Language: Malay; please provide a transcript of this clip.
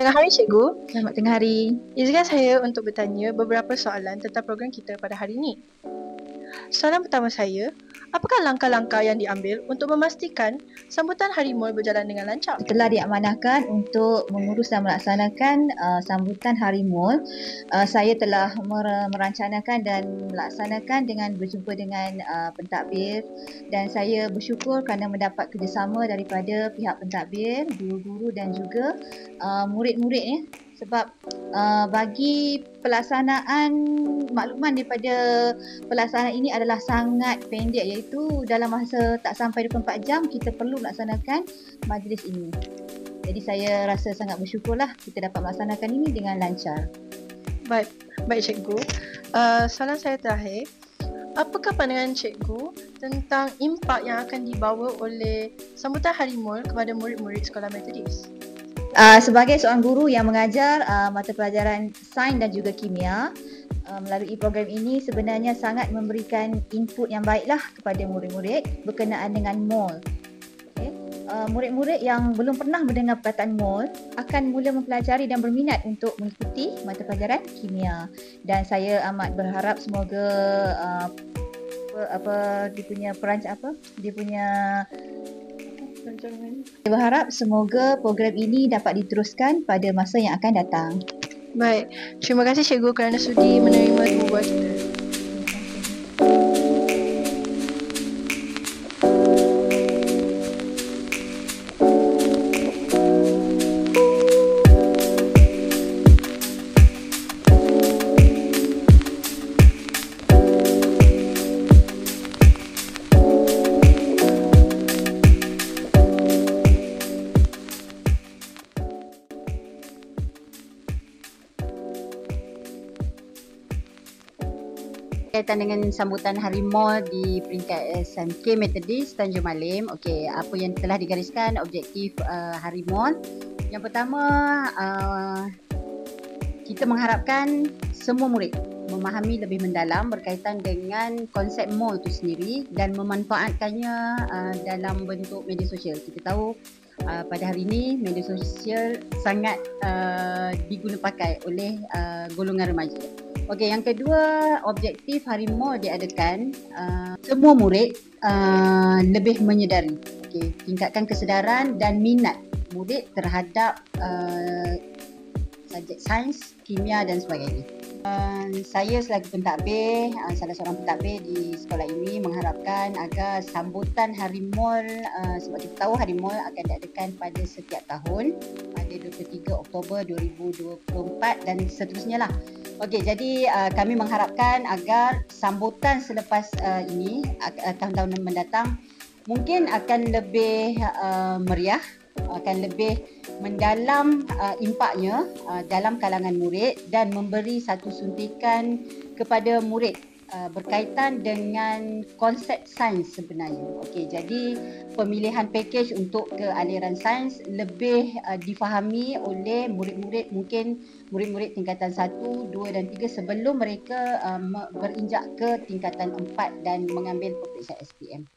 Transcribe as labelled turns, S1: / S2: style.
S1: tengah hari, Cikgu.
S2: Selamat tengah hari.
S1: Izinkan saya untuk bertanya beberapa soalan tentang program kita pada hari ini. Soalan pertama saya, apakah langkah-langkah yang diambil untuk memastikan sambutan Hari Mall berjalan dengan lancar?
S2: Setelah diamanahkan untuk mengurus dan melaksanakan sambutan Hari Mall, saya telah merancangkan dan melaksanakan dengan berjumpa dengan pentadbir, dan saya bersyukur kerana mendapat kerjasama daripada pihak pentadbir, guru-guru dan juga murid-murid sebab bagi pelaksanaan makluman daripada pelaksanaan ini adalah sangat pendek, iaitu dalam masa tak sampai 24 jam kita perlu melaksanakan majlis ini. Jadi saya rasa sangat bersyukurlah kita dapat melaksanakan ini dengan lancar.
S1: Baik Cikgu. Soalan saya terakhir, apakah pandangan Cikgu tentang impak yang akan dibawa oleh sambutan Hari Mall kepada murid-murid sekolah Methodist?
S2: Sebagai seorang guru yang mengajar mata pelajaran sains dan juga kimia, melalui program ini sebenarnya sangat memberikan input yang baiklah kepada murid-murid berkenaan dengan mall. Murid-murid yang belum pernah mendengar perkataan mall akan mula mempelajari dan berminat untuk mengikuti mata pelajaran kimia, dan saya amat berharap semoga saya berharap semoga program ini dapat diteruskan pada masa yang akan datang.
S1: Baik, terima kasih Cikgu kerana sudi menerima tubuh kita.
S3: Kaitan dengan sambutan Hari Mall di peringkat SMK Methodist Tanjung Malim. Okey, apa yang telah digariskan objektif Hari Mall? Yang pertama, kita mengharapkan semua murid memahami lebih mendalam berkaitan dengan konsep mall itu sendiri dan memanfaatkannya dalam bentuk media sosial. Kita tahu pada hari ini media sosial sangat digunapakai oleh golongan remaja. Okey, yang kedua, objektif Hari Mall diadakan semua murid lebih menyedari. Okey, tingkatkan kesedaran dan minat murid terhadap subjek sains, kimia dan sebagainya. Saya selaku pentadbir, salah seorang pentadbir di sekolah ini mengharapkan agar sambutan Hari Mall, sebab kita tahu Hari Mall akan diadakan pada setiap tahun pada 23 Oktober 2024 dan seterusnya lah. Okey, jadi kami mengharapkan agar sambutan selepas ini tahun-tahun mendatang mungkin akan lebih meriah, akan lebih mendalam impaknya dalam kalangan murid dan memberi satu suntikan kepada murid berkaitan dengan konsep sains sebenarnya. Okey, jadi pemilihan pakej untuk ke aliran sains lebih difahami oleh murid-murid, mungkin murid-murid tingkatan 1, 2 dan 3 sebelum mereka berinjak ke tingkatan 4 dan mengambil peperiksaan SPM.